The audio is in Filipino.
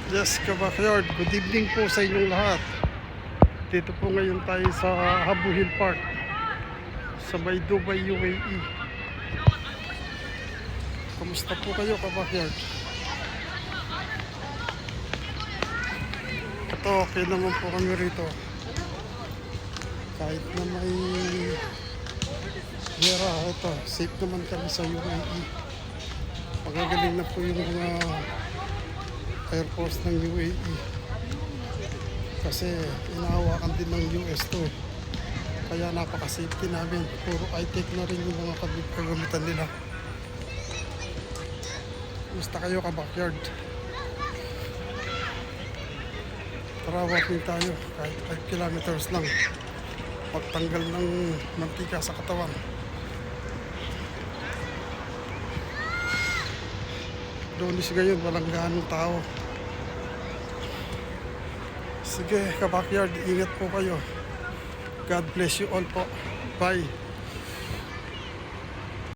Yes, Kabakyard. Good evening po sa inyong lahat. Dito po ngayon tayo sa Abu Hill Park sa may Dubai, UAE. Kamusta po kayo, Kabakyard? Ito, okay naman po kami rito. Kahit na may gera, ito, safe naman kami sa UAE. Pagagaling na po yung mga Air Force ng UAE kasi inahawakan din ng US to eh. Kaya napaka-safety namin, puro high-tech na rin yung mga kagamitan nila. Gusto kayo, Kabakyard? Tara, walking tayo kahit 5 kilometers lang, pagtanggal ng mantika sa katawan. Lunes ngayon, walang ganong tao. Sige, Kabakyard, ingat po kayo. God bless you all po. Bye.